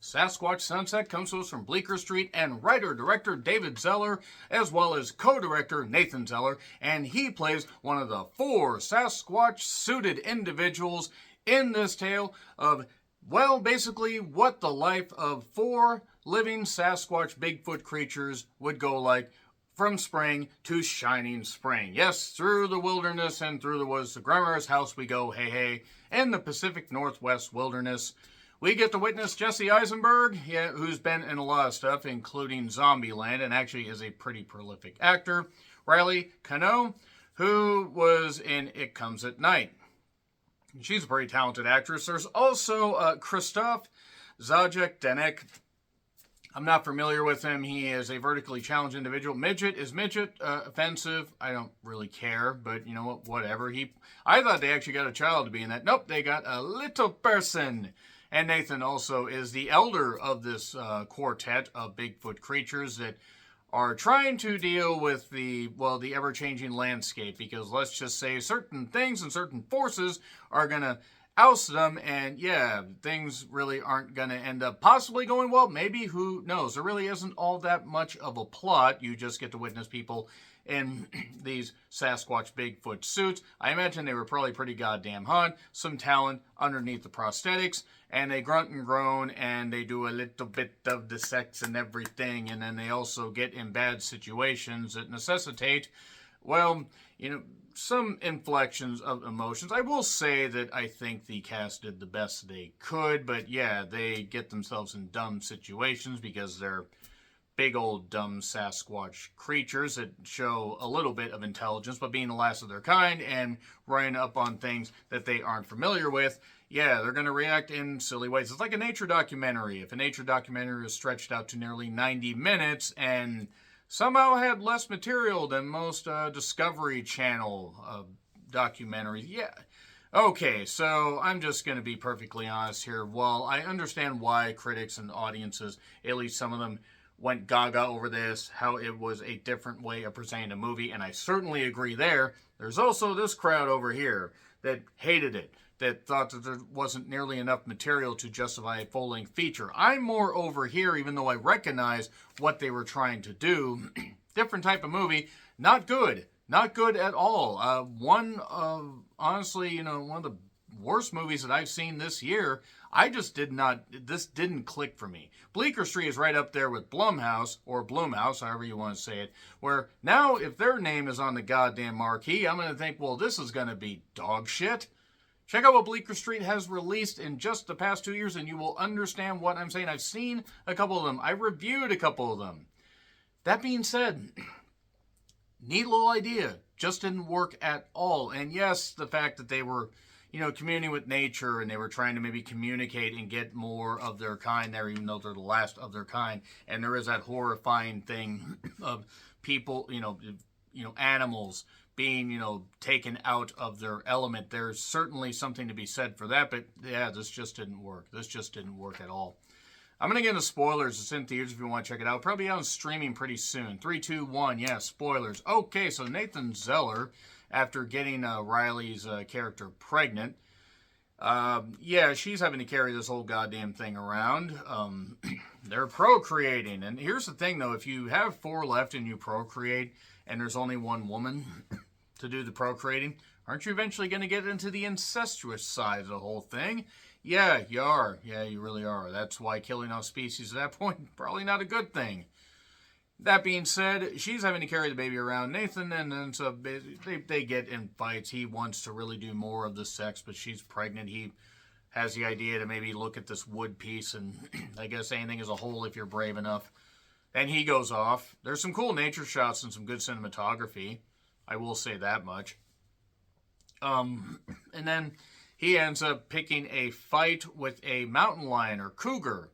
Sasquatch Sunset comes to us from Bleecker Street and writer-director David Zeller, as well as co-director Nathan Zeller, and he plays one of the 4 Sasquatch-suited individuals in this tale of, well, basically what the life of 4 living Sasquatch Bigfoot creatures would go like from spring to shining spring. Yes, through the wilderness and through the woods. To Grandma's house we go, hey, hey, in the Pacific Northwest wilderness. We get to witness Jesse Eisenberg, who's been in a lot of stuff, including Zombieland, and actually is a pretty prolific actor. Riley Cano, who was in It Comes at Night. She's a pretty talented actress. There's also Christoph Zajek-Denek. I'm not familiar with him. He is a vertically challenged individual. Midget is midget offensive? I don't really care, but you know what? Whatever. I thought they actually got a child to be in that. Nope, they got a little person. And Nathan also is the elder of this quartet of Bigfoot creatures that are trying to deal with the ever-changing landscape, because let's just say certain things and certain forces are going to oust them, and yeah, things really aren't going to end up possibly going well. Maybe, who knows? There really isn't all that much of a plot. You just get to witness people in these Sasquatch Bigfoot suits. I imagine they were probably pretty goddamn hot. Some talent underneath the prosthetics, and they grunt and groan, and they do a little bit of the sex and everything, and then they also get in bad situations that necessitate, well, you know, some inflections of emotions. I will say that I think the cast did the best they could, but yeah, they get themselves in dumb situations because they're big old dumb Sasquatch creatures that show a little bit of intelligence, but being the last of their kind and running up on things that they aren't familiar with, yeah, they're going to react in silly ways. It's like a nature documentary. If a nature documentary is stretched out to nearly 90 minutes and somehow had less material than most Discovery Channel documentaries, yeah. Okay, so I'm just going to be perfectly honest here. While I understand why critics and audiences, at least some of them, went gaga over this, how it was a different way of presenting a movie, and I certainly agree there. There's also this crowd over here that hated it, that thought that there wasn't nearly enough material to justify a full-length feature. I'm more over here, even though I recognize what they were trying to do. Different type of movie, not good. Not good at all. Honestly, one of the worst movies that I've seen this year. This didn't click for me. Bleecker Street is right up there with Blumhouse, or Blumhouse, however you want to say it, where now if their name is on the goddamn marquee, I'm going to think, well, this is going to be dog shit. Check out what Bleecker Street has released in just the past 2 years, and you will understand what I'm saying. I've seen a couple of them. I reviewed a couple of them. That being said, neat little idea. Just didn't work at all. And yes, the fact that they were communing with nature, and they were trying to maybe communicate and get more of their kind there, even though they're the last of their kind. And there is that horrifying thing of people, animals being, taken out of their element. There's certainly something to be said for that, but yeah, this just didn't work. This just didn't work at all. I'm going to get into spoilers. It's in theaters if you want to check it out. Probably out on streaming pretty soon. 3, 2, 1, yeah, spoilers. Okay, so Nathan Zeller, after getting Riley's character pregnant, she's having to carry this whole goddamn thing around. They're procreating. And here's the thing, though. If you have 4 left and you procreate, and there's only one woman to do the procreating, aren't you eventually going to get into the incestuous side of the whole thing? Yeah, you are. Yeah, you really are. That's why killing off species at that point, probably not a good thing. That being said, she's having to carry the baby around Nathan, and then so they get in fights. He wants to really do more of the sex, but she's pregnant. He has the idea to maybe look at this wood piece, and I guess anything is a hole if you're brave enough. And he goes off. There's some cool nature shots and some good cinematography. I will say that much. And then he ends up picking a fight with a mountain lion or cougar.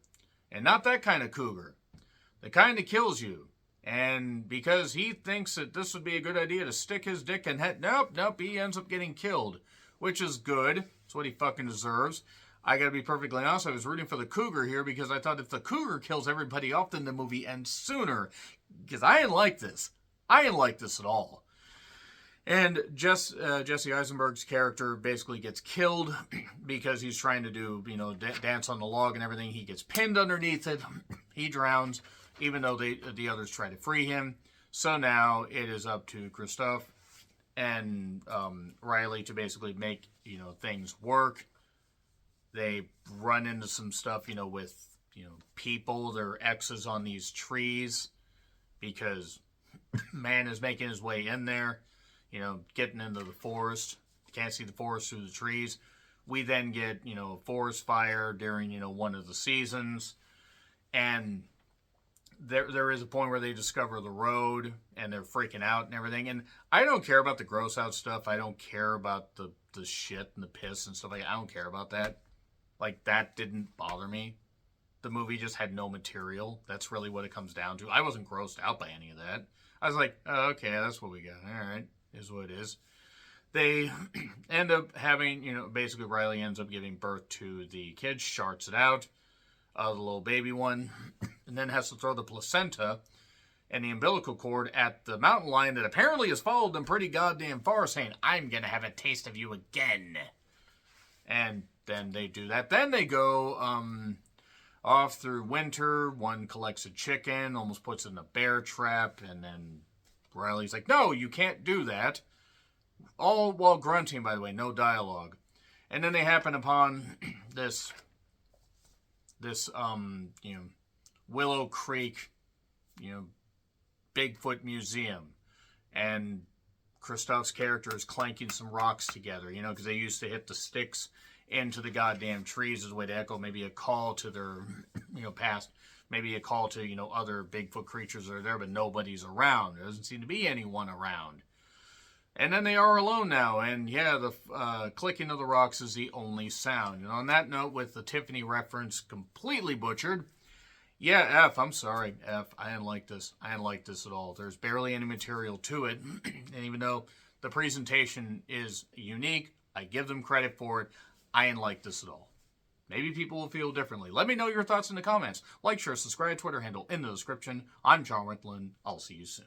And not that kind of cougar. The kind that kills you. And because he thinks that this would be a good idea to stick his dick in head, nope, he ends up getting killed. Which is good. It's what he fucking deserves. I gotta be perfectly honest, I was rooting for the cougar here because I thought if the cougar kills everybody off, then the movie ends sooner. Because I didn't like this. I didn't like this at all. And Jesse Eisenberg's character basically gets killed because he's trying to do, dance on the log and everything. He gets pinned underneath it. He drowns, even though the others try to free him. So now it is up to Christophe and Riley to basically make, things work. They run into some stuff, with, people, their X's on these trees because man is making his way in there. Getting into the forest. Can't see the forest through the trees. We then get, a forest fire during, one of the seasons. And there is a point where they discover the road and they're freaking out and everything. And I don't care about the gross out stuff. I don't care about the shit and the piss and stuff like that. I don't care about that. Like, that didn't bother me. The movie just had no material. That's really what it comes down to. I wasn't grossed out by any of that. I was like, oh, okay, that's what we got. All right. Is what it is. They end up having, basically Riley ends up giving birth to the kid, sharts it out, the little baby one, and then has to throw the placenta and the umbilical cord at the mountain lion that apparently has followed them pretty goddamn far, saying, I'm going to have a taste of you again. And then they do that. Then they go off through winter. One collects a chicken, almost puts it in a bear trap, and then Riley's like, no, you can't do that. All while grunting, by the way, no dialogue. And then they happen upon this Willow Creek, Bigfoot museum. And Christophe's character is clanking some rocks together, because they used to hit the sticks into the goddamn trees as a way to echo maybe a call to their, past. Maybe a call to, other Bigfoot creatures that are there, but nobody's around. There doesn't seem to be anyone around. And then they are alone now, and yeah, the clicking of the rocks is the only sound. And on that note, with the Tiffany reference completely butchered, yeah, I'm sorry, I didn't like this. I didn't like this at all. There's barely any material to it, and even though the presentation is unique, I give them credit for it, I didn't like this at all. Maybe people will feel differently. Let me know your thoughts in the comments. Like, share, subscribe, Twitter handle in the description. I'm John Rickland. I'll see you soon.